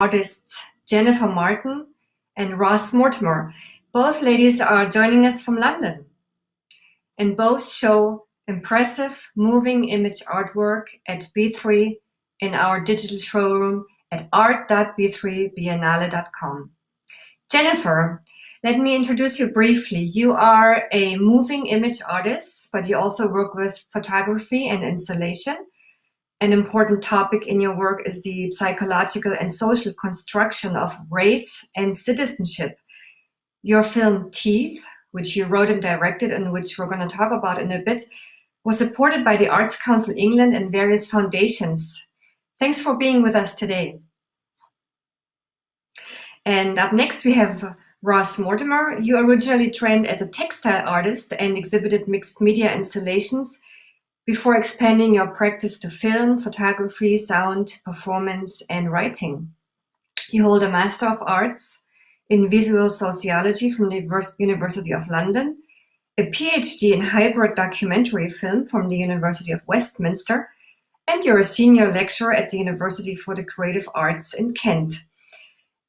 artists Jennifer Martin and Ross Mortimer. Both ladies are joining us from London, and both show impressive moving image artwork at B3 in our digital showroom at art.b3biennale.com. Jennifer, let me introduce you briefly. You are a moving image artist, but you also work with photography and installation. An important topic in your work is the psychological and social construction of race and citizenship. Your film Teeth, which you wrote and directed and which we're going to talk about in a bit, was supported by the Arts Council England and various foundations. Thanks for being with us today. And up next we have Ross Mortimer. You originally trained as a textile artist and exhibited mixed media installations before expanding your practice to film, photography, sound, performance, and writing. You hold a Master of Arts in Visual Sociology from the University of London, a PhD in hybrid documentary film from the University of Westminster, and you're a senior lecturer at the University for the Creative Arts in Kent.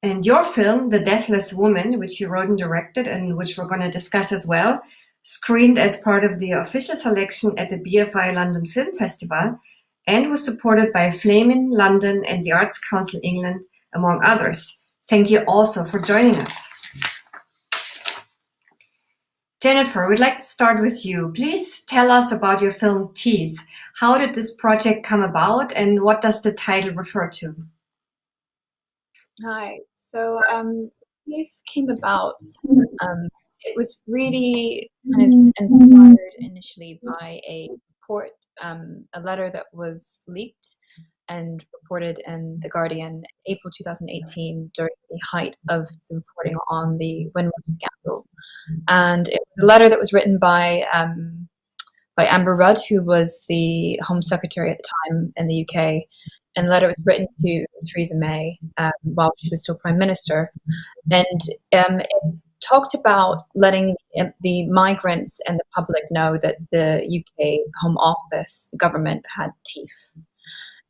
And your film, The Deathless Woman, which you wrote and directed and which we're going to discuss as well, screened as part of the official selection at the BFI London Film Festival and was supported by Flamin London and the Arts Council England, among others. Thank you also for joining us. Jennifer, we'd like to start with you. Please tell us about your film Teeth. How did this project come about and what does the title refer to? Hi. So Teeth came about. It was really kind of inspired initially by a report, a letter that was leaked and reported in The Guardian April 2018 during the height of the reporting on the Windrush scandal. And it was a letter that was written by Amber Rudd, who was the Home Secretary at the time in the UK. And the letter was written to Theresa May while she was still Prime Minister. And it talked about letting the migrants and the public know that the UK Home Office, the government, had teeth.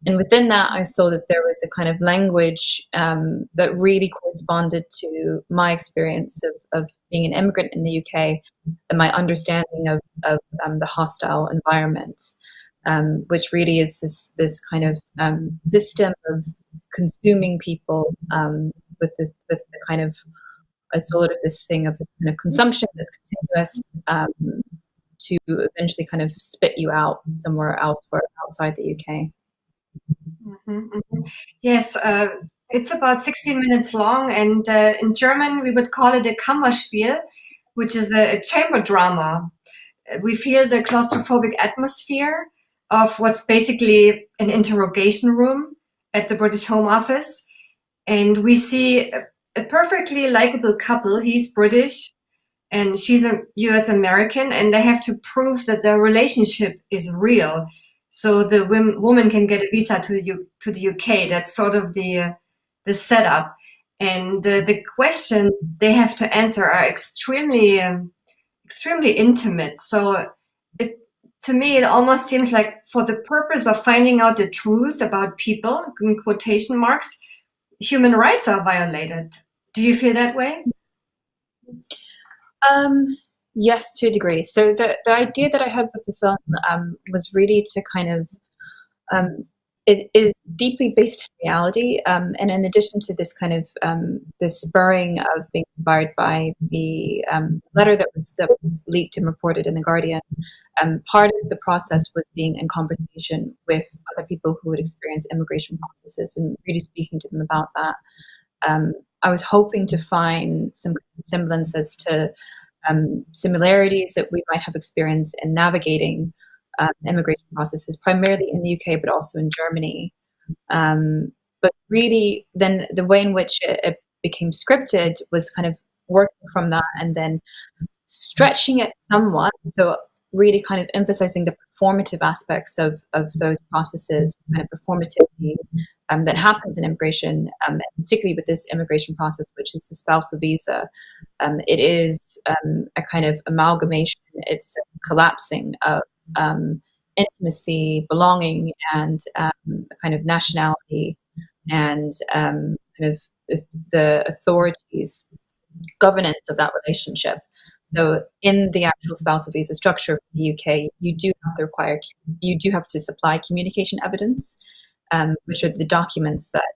And within that, I saw that there was a kind of language that really corresponded to my experience of being an immigrant in the UK and my understanding of the hostile environment. Which really is this kind of system of consuming people with the kind of a sort of this thing of this kind of consumption that's continuous to eventually kind of spit you out somewhere else or outside the UK. Mm-hmm, mm-hmm. Yes, it's about 16 minutes long, and in German we would call it a Kammerspiel, which is a chamber drama. We feel the claustrophobic atmosphere of what's basically an interrogation room at the British Home Office. And we see a perfectly likable couple. He's British and she's a US American, and they have to prove that their relationship is real. So the woman can get a visa to the UK. That's sort of the setup. And the questions they have to answer are extremely intimate. So to me, it almost seems like for the purpose of finding out the truth about people, in quotation marks, human rights are violated. Do you feel that way? Yes, to a degree. So the idea that I had with the film was really to kind of it is deeply based in reality, and in addition to this kind of this spurring of being inspired by the letter that was leaked and reported in The Guardian, part of the process was being in conversation with other people who would experience immigration processes and really speaking to them about that. I was hoping to find some semblances to similarities that we might have experienced in navigating immigration processes, primarily in the UK, but also in Germany. But really, then the way in which it became scripted was kind of working from that and then stretching it somewhat. So really kind of emphasizing the performative aspects of those processes, kind of performativity that happens in immigration, and particularly with this immigration process, which is the spousal visa. It is a kind of amalgamation. It's a collapsing of intimacy, belonging, and a kind of nationality and kind of the authorities' governance of that relationship. So in the actual spousal visa structure for the UK, you do have to supply communication evidence, which are the documents that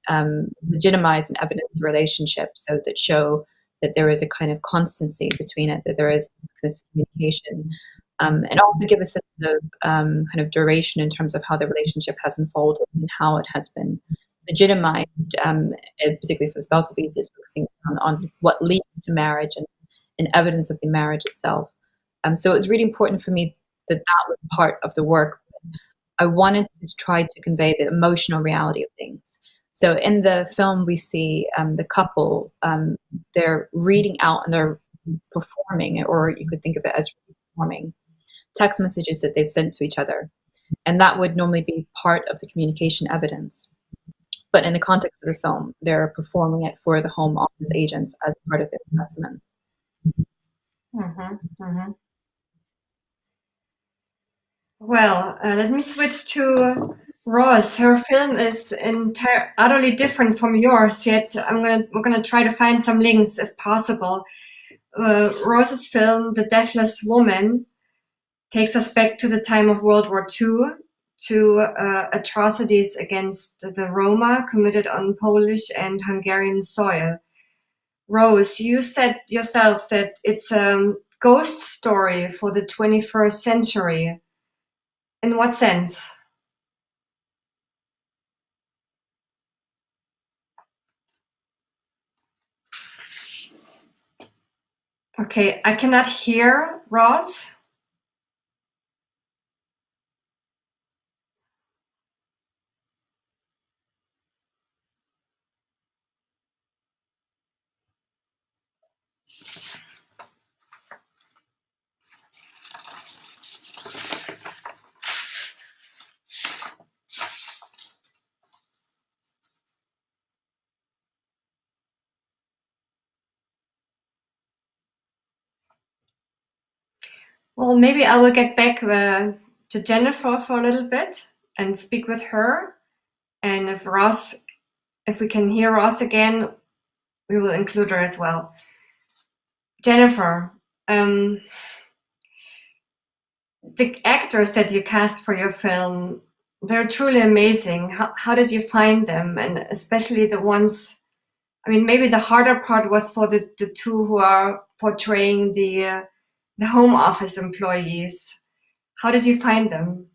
legitimize and evidence the relationship, so that show that there is a kind of constancy between it, that there is this communication, and also give a sense of kind of duration in terms of how the relationship has unfolded and how it has been legitimized, particularly for the spousal visas, focusing on what leads to marriage and evidence of the marriage itself. So it was really important for me that that was part of the work. I wanted to try to convey the emotional reality of things. So in the film, we see the couple, they're reading out and they're performing, or you could think of it as performing text messages that they've sent to each other. And that would normally be part of the communication evidence. But in the context of the film, they're performing it for the Home Office agents as part of their assessment. Mhm, mhm. Well, let me switch to Roz. Her film is utterly different from yours, yet we're gonna try to find some links if possible. Roz's film, The Deathless Woman, takes us back to the time of World War II, to atrocities against the Roma committed on Polish and Hungarian soil. Rose, you said yourself that it's a ghost story for the 21st century. In what sense? Okay, I cannot hear Ross. Well, maybe I will get back to Jennifer for a little bit and speak with her. And if we can hear Ross again, we will include her as well. Jennifer, the actors that you cast for your film, they're truly amazing. How did you find them? And especially the ones, I mean, maybe the harder part was for the two who are portraying the home office employees. How did you find them?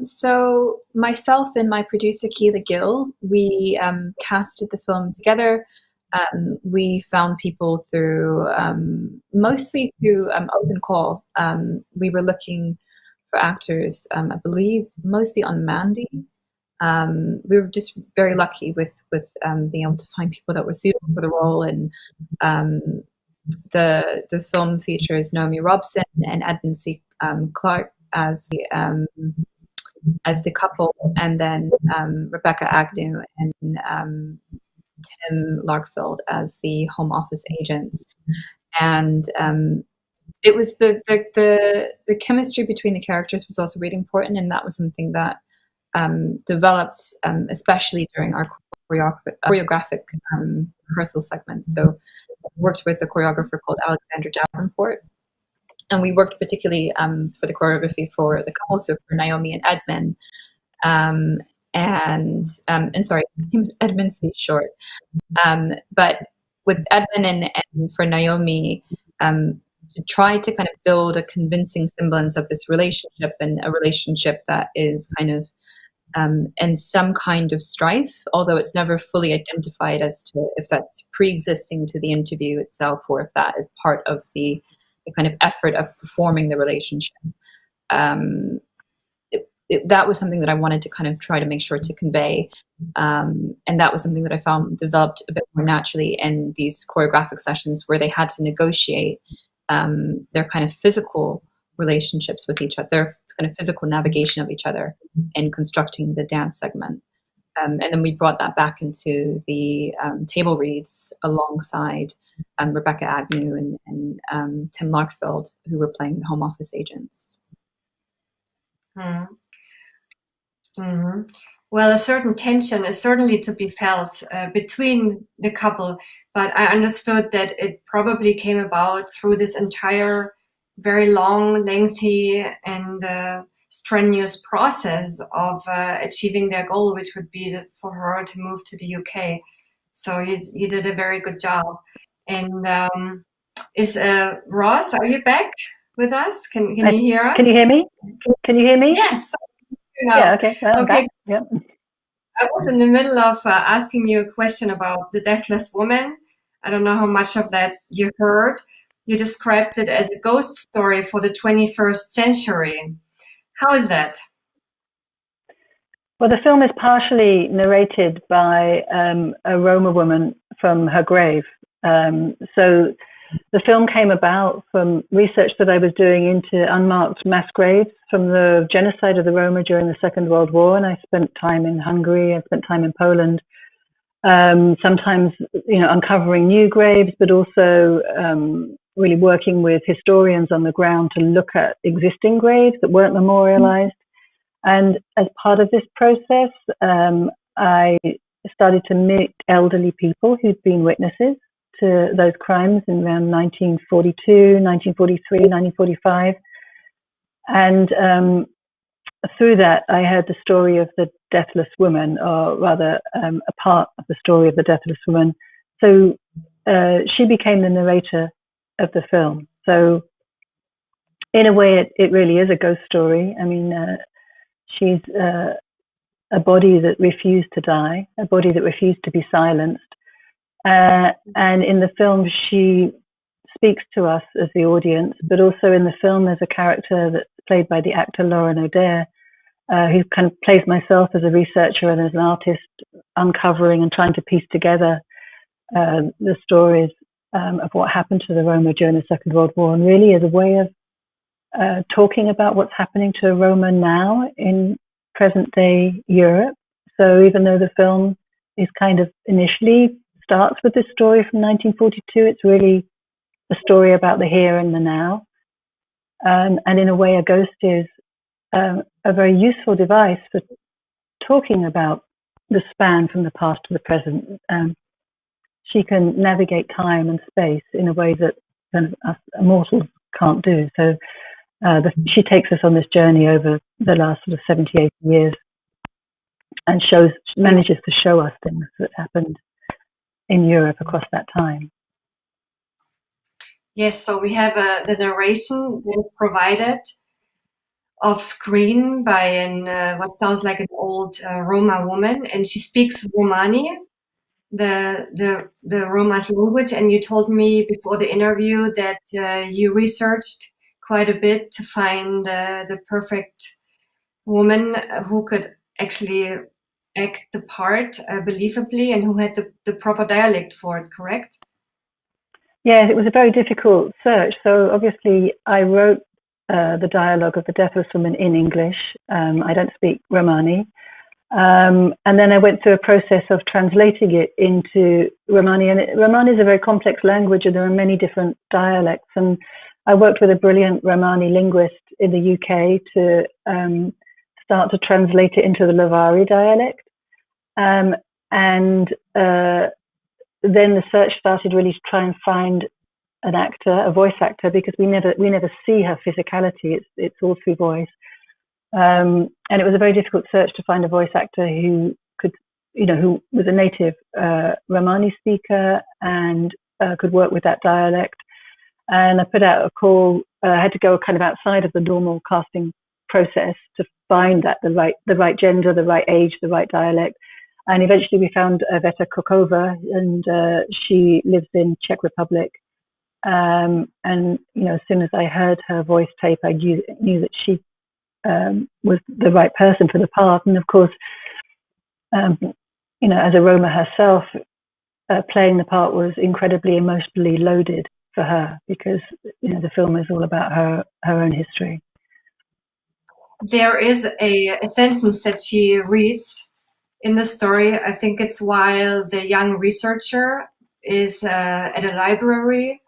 So myself and my producer Keela Gill, we casted the film together. We found people through mostly through open call. We were looking for actors, I believe, mostly on Mandy. We were just very lucky with being able to find people that were suitable for the role, and the film features Naomi Robson and Edmund C. Clark as the couple, and then Rebecca Agnew and Tim Larkfield as the Home Office agents. And it was the chemistry between the characters was also really important, and that was something that developed, especially during our choreographic rehearsal segments. So I worked with a choreographer called Alexander Davenport, and we worked particularly for the choreography for the couple, so for Naomi and Edmund. Um, and sorry, his name is Edmund C. Short. But with Edmund and for Naomi, to try to kind of build a convincing semblance of this relationship, and a relationship that is kind of in some kind of strife, although it's never fully identified as to if that's pre-existing to the interview itself, or if that is part of the kind of effort of performing the relationship. Um, that was something that I wanted to kind of try to make sure to convey. And that was something that I found developed a bit more naturally in these choreographic sessions, where they had to negotiate their kind of physical relationships with each other, their kind of physical navigation of each other in constructing the dance segment. And then we brought that back into the table reads alongside Rebecca Agnew and Tim Larkfield, who were playing the Home Office agents. Hmm. Hmm. Well, a certain tension is certainly to be felt between the couple, but I understood that it probably came about through this entire very long, lengthy, and strenuous process of achieving their goal, which would be for her to move to the UK. So you did a very good job. And is Ross, are you back with us? Can Uh, you hear can you us? hear me? Can you hear me? Yes. Yeah. Now. Okay. Well, I'm Okay. back. Yep. I was in the middle of asking you a question about the deathless woman. I don't know how much of that you heard. You described it as a ghost story for the 21st century. How is that? Well, the film is partially narrated by a Roma woman from her grave. So the film came about from research that I was doing into unmarked mass graves from the genocide of the Roma during the Second World War. And I spent time in Hungary, I spent time in Poland, sometimes, uncovering new graves, but also really working with historians on the ground to look at existing graves that weren't memorialized. And as part of this process, I started to meet elderly people who'd been witnesses to those crimes in around 1942, 1943, 1945. And through that, I heard the story of the deathless woman, or rather, a part of the story of the deathless woman. So she became the narrator of the film. So in a way, it really is a ghost story. I mean, she's a body that refused to die, a body that refused to be silenced. And in the film, she speaks to us as the audience, but also in the film, there's a character that's played by the actor Lauren O'Dare, who kind of plays myself as a researcher and as an artist, uncovering and trying to piece together the stories of what happened to the Roma during the Second World War, and really as a way of talking about what's happening to Roma now in present day Europe. So even though the film is kind of initially starts with this story from 1942, it's really a story about the here and the now. And in a way, a ghost is a very useful device for talking about the span from the past to the present. She can navigate time and space in a way that kind of us mortals can't do. So she takes us on this journey over the last sort of 78 years and manages to show us things that happened in Europe across that time. Yes, so we have the narration that is provided off screen by what sounds like an old Roma woman, and she speaks Romani, the Roma's language. And you told me before the interview that you researched quite a bit to find the perfect woman who could actually act the part believably and who had the proper dialect for it, correct? Yeah, it was a very difficult search. So obviously, I wrote the dialogue of the deathless woman in English. I don't speak Romani. And then I went through a process of translating it into Romani. And Romani is a very complex language, and there are many different dialects. And I worked with a brilliant Romani linguist in the UK to start to translate it into the Lavari dialect. And then the search started really to try and find an actor, a voice actor, because we never see her physicality. It's all through voice. And it was a very difficult search to find a voice actor who could, who was a native Romani speaker and could work with that dialect. And I put out a call. I had to go kind of outside of the normal casting process to find that the right gender, the right age, the right dialect. And eventually we found Veta Kokova, and she lives in Czech Republic. And as soon as I heard her voice tape, I knew that she was the right person for the part. And of course, as a Roma herself, playing the part was incredibly emotionally loaded for her, because the film is all about her own history. There is a sentence that she reads in the story. I think it's while the young researcher is at a library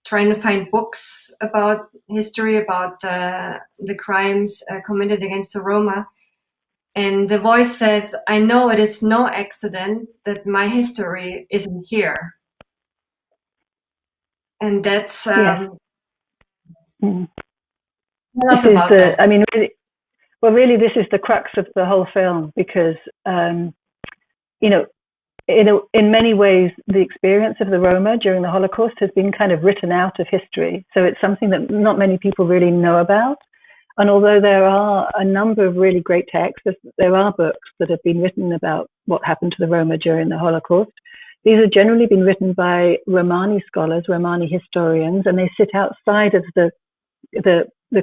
trying to find books about history, about the crimes committed against the Roma. And the voice says, I know it is no accident that my history isn't here. And that's, Yes. tell This us is about the, that. I mean, really, well, really, this is the crux of the whole film because, you know, in many ways, the experience of the Roma during the Holocaust has been kind of written out of history. So it's something that not many people really know about. And although there are a number of really great texts, there are books that have been written about what happened to the Roma during the Holocaust. These have generally been written by Romani scholars, Romani historians, and they sit outside of the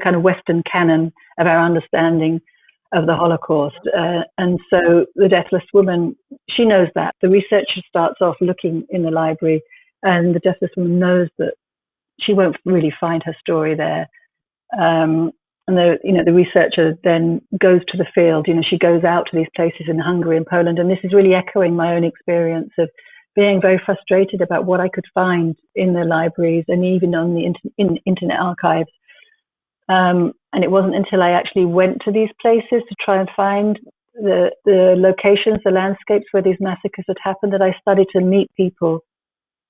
kind of Western canon of our understanding of the Holocaust. And so the Deathless Woman, she knows that. The researcher starts off looking in the library, and the Deathless Woman knows that she won't really find her story there. And the researcher then goes to the field. She goes out to these places in Hungary and Poland, and this is really echoing my own experience of being very frustrated about what I could find in the libraries and even on the internet archives. And it wasn't until I actually went to these places to try and find the locations, the landscapes where these massacres had happened, that I started to meet people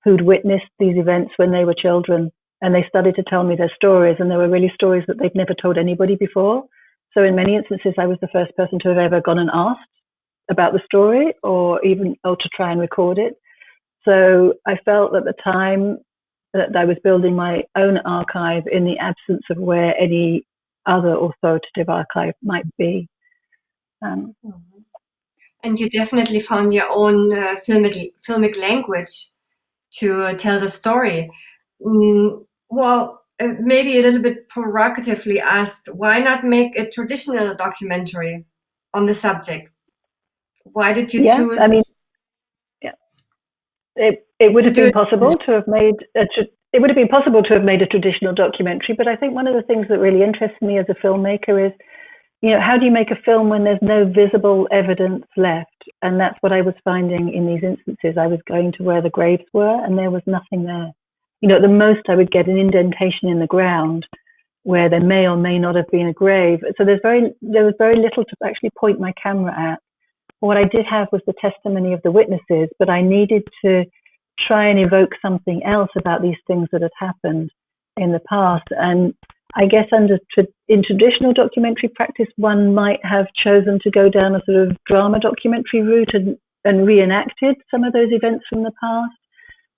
who'd witnessed these events when they were children. And they started to tell me their stories, and they were really stories that they'd never told anybody before. So in many instances, I was the first person to have ever gone and asked about the story or to try and record it. So I felt at the time that I was building my own archive in the absence of where any other authoritative archive might be. And you definitely found your own filmic language to tell the story. Well, maybe a little bit provocatively asked, why not make a traditional documentary on the subject? Why did you choose? I mean, it would have been possible to have made it would have been possible to have made a traditional documentary, but I think one of the things that really interests me as a filmmaker is, how do you make a film when there's no visible evidence left? And that's what I was finding in these instances. I was going to where the graves were, and there was nothing there. At the most, I would get an indentation in the ground where there may or may not have been a grave. So there was very little to actually point my camera at. What I did have was the testimony of the witnesses, but I needed to try and evoke something else about these things that had happened in the past. And I guess in traditional documentary practice, one might have chosen to go down a sort of drama documentary route and reenacted some of those events from the past.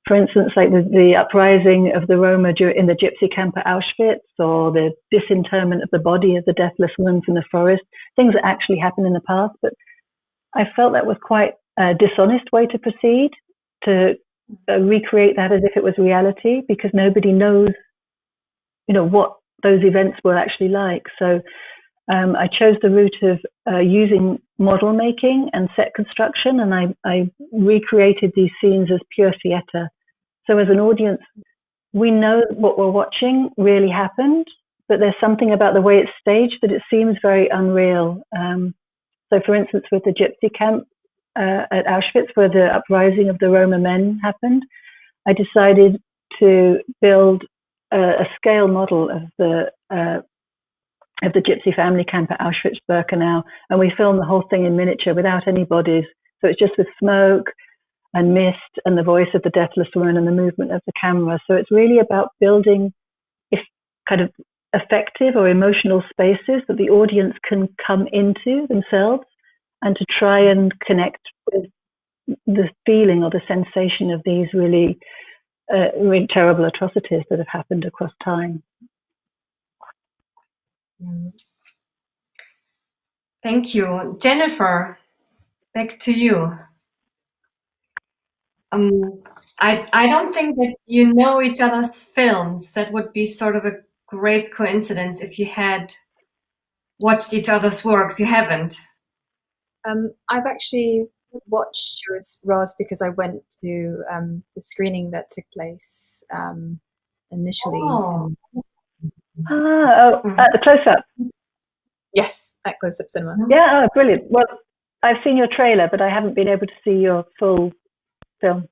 For instance, like the uprising of the Roma in the gypsy camp at Auschwitz, or the disinterment of the body of the Deathless Woman from the forest, things that actually happened in the past. But I felt that was quite a dishonest way to proceed, to recreate that as if it was reality, because nobody knows, what those events were actually like. So I chose the route of using model making and set construction, and I recreated these scenes as pure theatre. So as an audience, we know what we're watching really happened, but there's something about the way it's staged that it seems very unreal. So for instance, with the gypsy camp at Auschwitz, where the uprising of the Roma men happened, I decided to build a scale model of the gypsy family camp at Auschwitz-Birkenau, and we filmed the whole thing in miniature without any bodies. So it's just with smoke and mist and the voice of the Deathless Woman and the movement of the camera. So it's really about building kind of effective or emotional spaces that the audience can come into themselves, and to try and connect with the feeling or the sensation of these really terrible atrocities that have happened across time. Thank you. Jennifer, back to you. I don't think that you know each other's films. That would be sort of a great coincidence if you had watched each other's works. You haven't. I've actually watched yours, Roz, because I went to the screening that took place initially. Oh. At the close-up. Yes, at Close-Up Cinema. Yeah, brilliant. Well, I've seen your trailer, but I haven't been able to see your full film.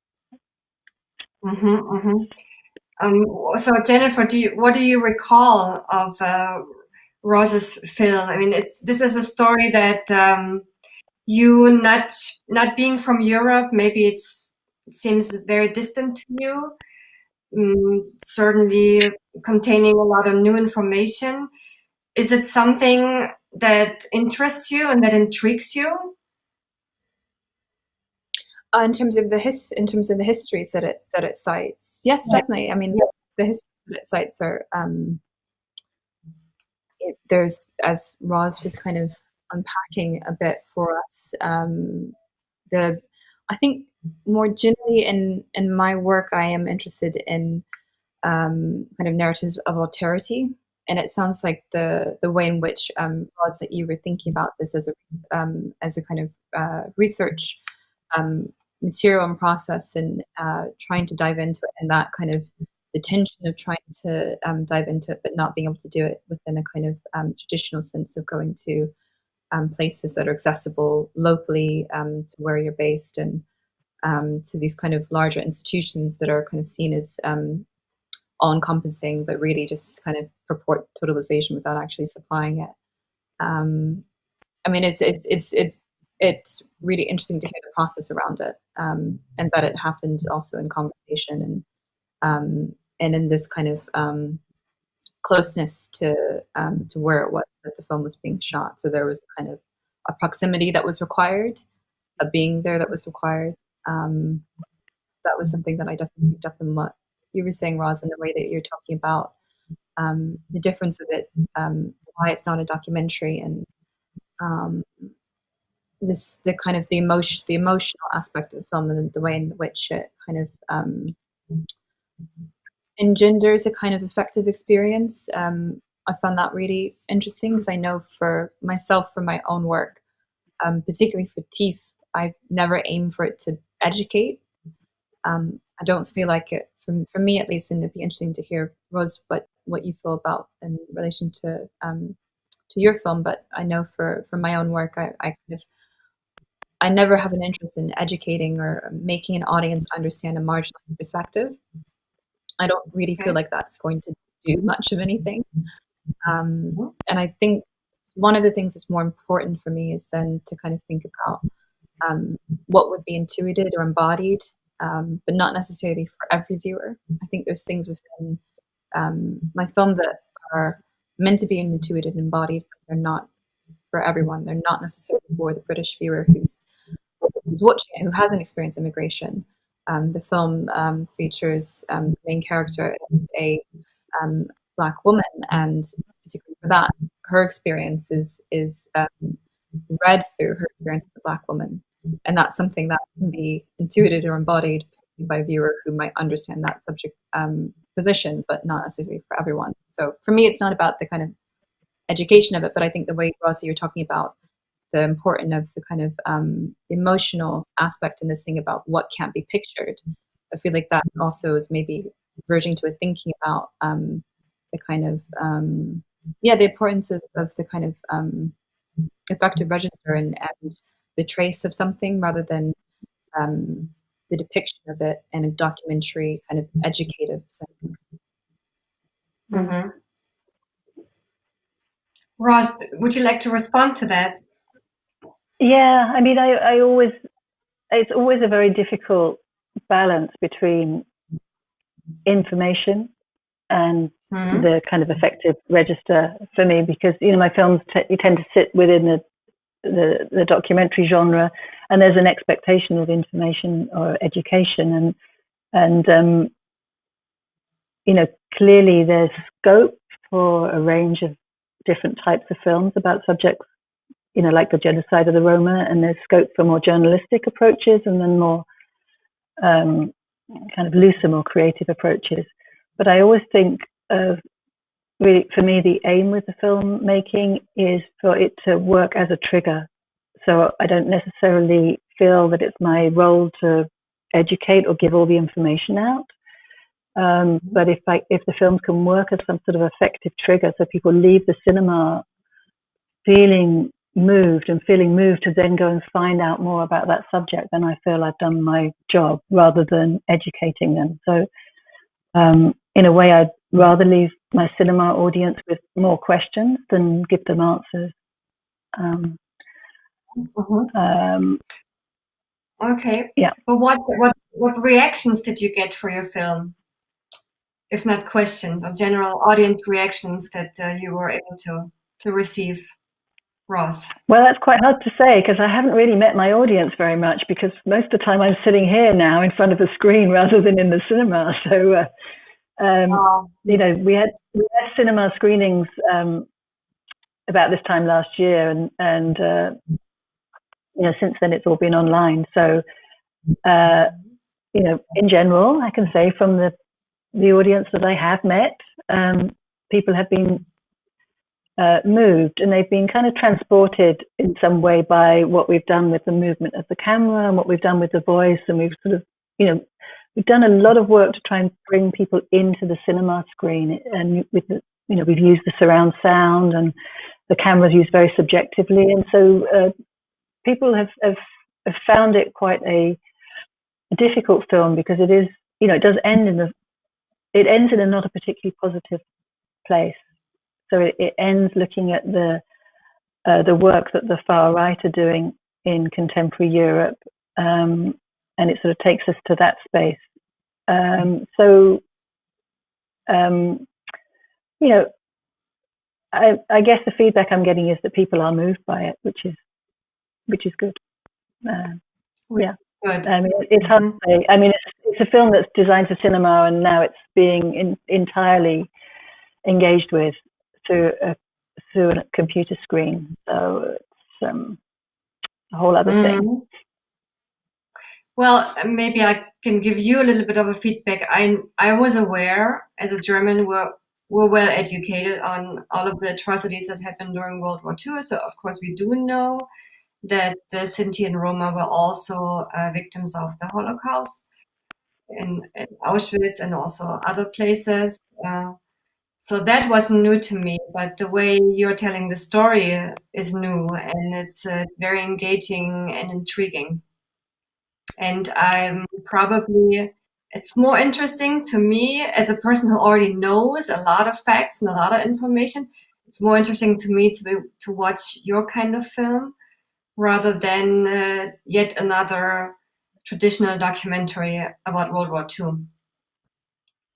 So Jennifer, what do you recall of Rose's film. I mean, this is a story that you not being from Europe, maybe it seems very distant to you. Certainly containing a lot of new information. Is it something that interests you and that intrigues you? In terms of the histories that it cites, yes, definitely. I mean, the histories that it cites are there's, as Roz was kind of unpacking a bit for us, I think more generally in my work, I am interested in kind of narratives of alterity, and it sounds like the way in which Roz, that you were thinking about this as a kind of research material and process, and trying to dive into it, and that kind of the tension of trying to dive into it, but not being able to do it within a kind of traditional sense of going to places that are accessible locally to where you're based, and to these kind of larger institutions that are kind of seen as all-encompassing, but really just kind of purport totalization without actually supplying it. I mean, it's really interesting to hear the process around it, and that it happened also in conversation, and in this kind of closeness to where it was that the film was being shot. So there was kind of a proximity that was required, a being there that was required. That was something that I definitely picked up in what you were saying, Roz, in the way that you're talking about the difference of it, why it's not a documentary, and the kind of the emotional aspect of the film, and the way in which it kind of engenders a kind of affective experience. I found that really interesting, because I know for myself, for my own work, particularly for Teeth, I never aim for it to educate. I don't feel like it, for me at least, and it'd be interesting to hear, Rose, what you feel about in relation to your film. But I know for my own work, I never have an interest in educating or making an audience understand a marginalized perspective. I don't really feel like that's going to do much of anything. And I think one of the things that's more important for me is then to kind of think about what would be intuited or embodied, but not necessarily for every viewer. I think there's things within my film that are meant to be intuited and embodied, but they're not for everyone. They're not necessarily for the British viewer who's watching it, who hasn't experienced immigration. The film features the main character as a Black woman, and particularly for that, her experience is read through her experience as a Black woman, and that's something that can be intuited or embodied by a viewer who might understand that subject position, but not necessarily for everyone. So for me, it's not about the kind of education of it, but I think the way, Rosie, you're talking about the importance of the kind of emotional aspect in this thing about what can't be pictured. I feel like that also is maybe verging to a thinking about the kind of the importance of the kind of effective register, and the trace of something, rather than the depiction of it in a documentary kind of educative sense. Mm-hmm. Ross, would you like to respond to that? Yeah, I mean, it's always a very difficult balance between information and the kind of effective register for me, because my films you tend to sit within the documentary genre, and there's an expectation of information or education, and clearly there's scope for a range of different types of films about subjects, like the genocide of the Roma, and there's scope for more journalistic approaches, and then more kind of looser, more creative approaches. But I always think of, really, for me, the aim with the filmmaking is for it to work as a trigger. So I don't necessarily feel that it's my role to educate or give all the information out. But if the films can work as some sort of effective trigger, so people leave the cinema feeling moved to then go and find out more about that subject, then I feel I've done my job, rather than educating them. So in a way, I'd rather leave my cinema audience with more questions than give them answers. Okay. Yeah. But what reactions did you get for your film? If not questions, or general audience reactions that you were able to receive, Ross? Well, that's quite hard to say because I haven't really met my audience very much because most of the time I'm sitting here now in front of a screen rather than in the cinema. So, you know, we had cinema screenings about this time last year, and you know, since then it's all been online. So, you know, in general, I can say from the audience that I have met, people have been moved, and they've been kind of transported in some way by what we've done with the movement of the camera and what we've done with the voice. And we've sort of, you know, we've done a lot of work to try and bring people into the cinema screen. And with the, you know, we've used the surround sound, and the camera's used very subjectively. And so people have found it quite a difficult film because it is, you know, it ends in a not a particularly positive place. So it ends looking at the work that the far right are doing in contemporary Europe, and it sort of takes us to that space. You know, I guess the feedback I'm getting is that people are moved by it, which is good. Yeah. Good. I mean, it's hard to say. I mean, it's a film that's designed for cinema, and now it's being entirely engaged with through a computer screen. So it's a whole other thing. Well, maybe I can give you a little bit of a feedback. I was aware, as a German, we're well educated on all of the atrocities that happened during World War II. So of course we do know that the Sinti and Roma were also victims of the Holocaust in Auschwitz and also other places. So that wasn't new to me, but the way you're telling the story is new, and it's very engaging and intriguing. And it's more interesting to me as a person who already knows a lot of facts and a lot of information. It's more interesting to me to watch your kind of film rather than yet another traditional documentary about World War II.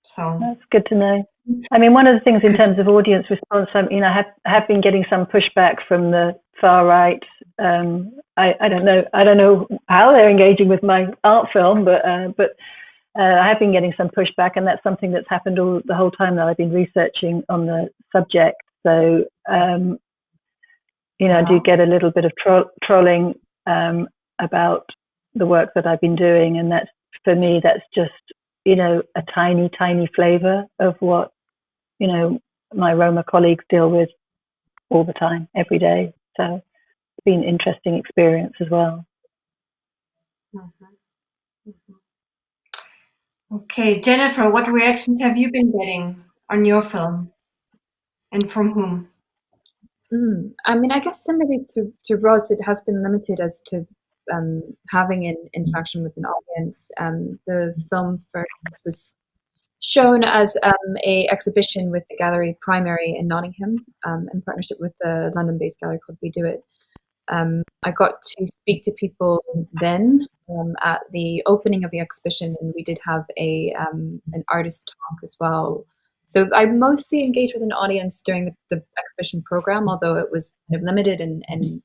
So that's good to know. I mean, one of the things in terms of audience response, you know, I have been getting some pushback from the far right. I don't know how they're engaging with my art film, but I have been getting some pushback, and that's something that's happened the whole time that I've been researching on the subject. So, you know, I do get a little bit of trolling about the work that I've been doing, and that's, for me, that's just, you know, a tiny flavor of what, you know, my Roma colleagues deal with all the time, every day. So it's been an interesting experience as well. Okay, Jennifer, what reactions have you been getting on your film, and from whom? I mean, I guess similarly to Ross, it has been limited as to having an interaction with an audience. The film first was shown as a exhibition with the Gallery Primary in Nottingham, in partnership with the London-based gallery called We Do It. I got to speak to people then at the opening of the exhibition, and we did have an artist talk as well. So I mostly engaged with an audience during the exhibition program, although it was kind of limited and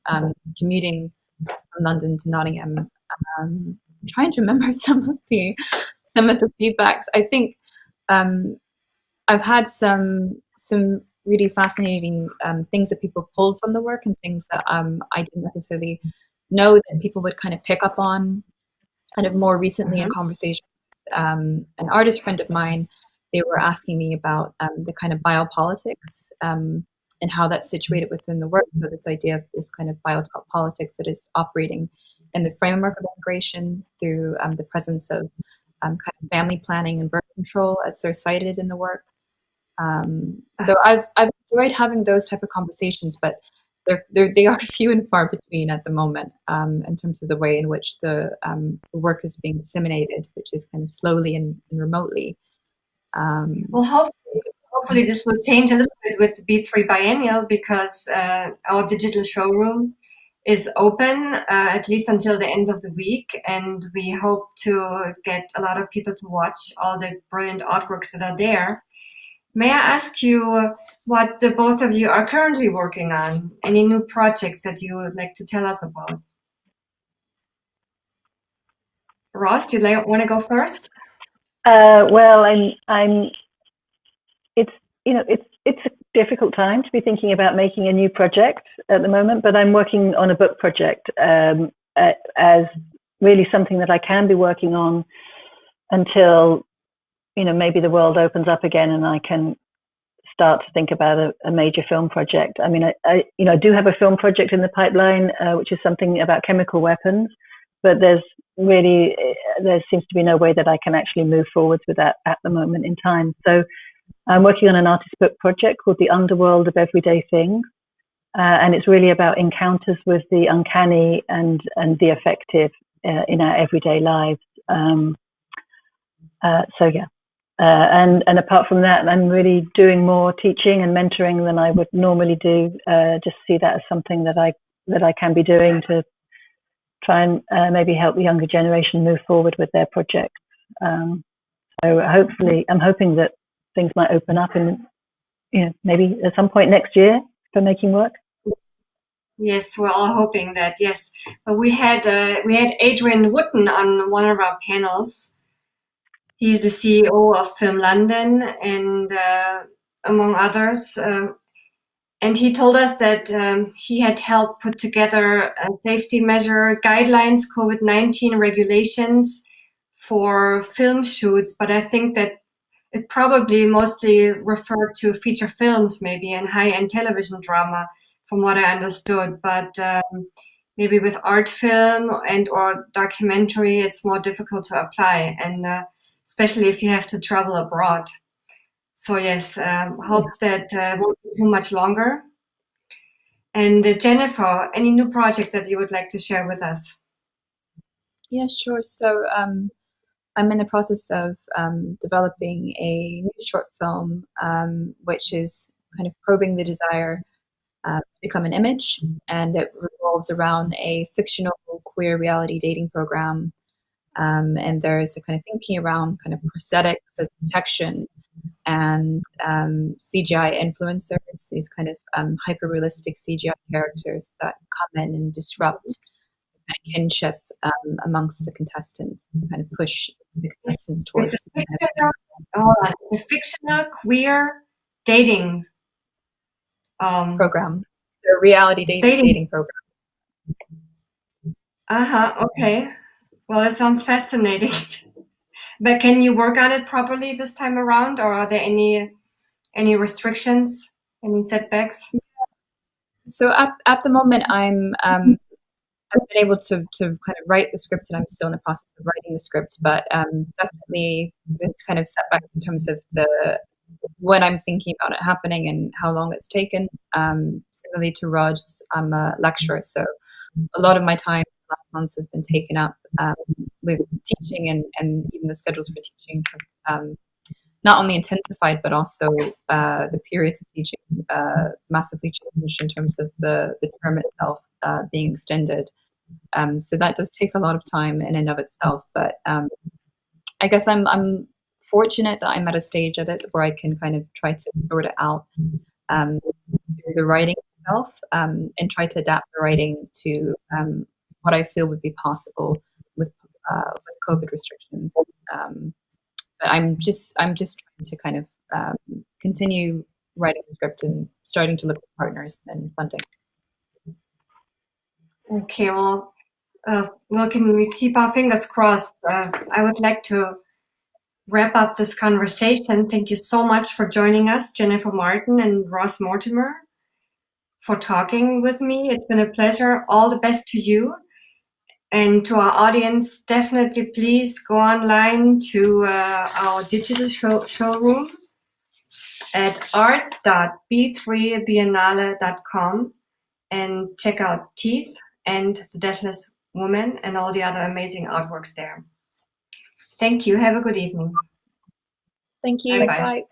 commuting from London to Nottingham. I'm trying to remember some of the feedbacks. I think I've had some really fascinating things that people pulled from the work, and things that I didn't necessarily know that people would kind of pick up on. Kind of more recently in conversation with an artist friend of mine, they were asking me about the kind of biopolitics and how that's situated within the work. So this idea of this kind of biopolitics that is operating in the framework of immigration through the presence of kind of family planning and birth control as they're cited in the work. So I've enjoyed having those type of conversations, but they are few and far between at the moment in terms of the way in which the work is being disseminated, which is kind of slowly and remotely. Well, hopefully hopefully this will change a little bit with the B3 Biennial, because our digital showroom is open at least until the end of the week, and we hope to get a lot of people to watch all the brilliant artworks that are there. May I ask you what the both of you are currently working on? Any new projects that you would like to tell us about? Ross, you want to go first? Well, I'm. It's it's a difficult time to be thinking about making a new project at the moment, but I'm working on a book project as really something that I can be working on until maybe the world opens up again and I can start to think about a major film project. I mean, I do have a film project in the pipeline, which is something about chemical weapons, but there seems to be no way that I can actually move forwards with that at the moment in time. So I'm working on an artist book project called The Underworld of Everyday Things. And it's really about encounters with the uncanny and the effective in our everyday lives. So yeah. And apart from that, I'm really doing more teaching and mentoring than I would normally do. Just see that as something that I can be doing to try and maybe help the younger generation move forward with their projects. So hopefully, I'm hoping that things might open up in, maybe at some point next year for making work. Yes, we're all hoping that. Yes, but we had Adrian Wooten on one of our panels. He's the CEO of Film London, and among others. And he told us that he had helped put together a safety measure guidelines, COVID-19 regulations for film shoots. But I think that it probably mostly referred to feature films, maybe, and high-end television drama, from what I understood. But maybe with art film and or documentary, it's more difficult to apply, and especially if you have to travel abroad. So yes, hope that won't be too much longer. And Jennifer, any new projects that you would like to share with us? Yeah, sure. So I'm in the process of developing a new short film, which is kind of probing the desire to become an image, and it revolves around a fictional queer reality dating program. And there's a kind of thinking around kind of prosthetics as protection and CGI influencers, these kind of hyper-realistic CGI characters that come in and disrupt kind of kinship amongst the contestants, kind of push the contestants towards a fictional queer dating program, a reality dating program. Okay. Well, it sounds fascinating. But can you work on it properly this time around, or are there any restrictions, any setbacks? So at the moment, I've been able to kind of write the script, and I'm still in the process of writing the script. But definitely, there's kind of setbacks in terms of when I'm thinking about it happening and how long it's taken. Similarly to Raj, I'm a lecturer, so a lot of my time last months has been taken up with teaching, and even the schedules for teaching have not only intensified, but also the periods of teaching massively changed in terms of the term itself being extended. So that does take a lot of time in and of itself. But I guess I'm fortunate that I'm at a stage at it where I can kind of try to sort it out through the writing itself, and try to adapt the writing to what I feel would be possible with COVID restrictions. But I'm just trying to kind of continue writing the script and starting to look for partners and funding. Okay, well, can we keep our fingers crossed? I would like to wrap up this conversation. Thank you so much for joining us, Jennifer Martin and Ross Mortimer, for talking with me. It's been a pleasure. All the best to you. And to our audience, definitely please go online to our digital showroom at art.b3biennale.com and check out Teeth and The Deathless Woman and all the other amazing artworks there. Thank you. Have a good evening. Thank you. Bye-bye. Bye.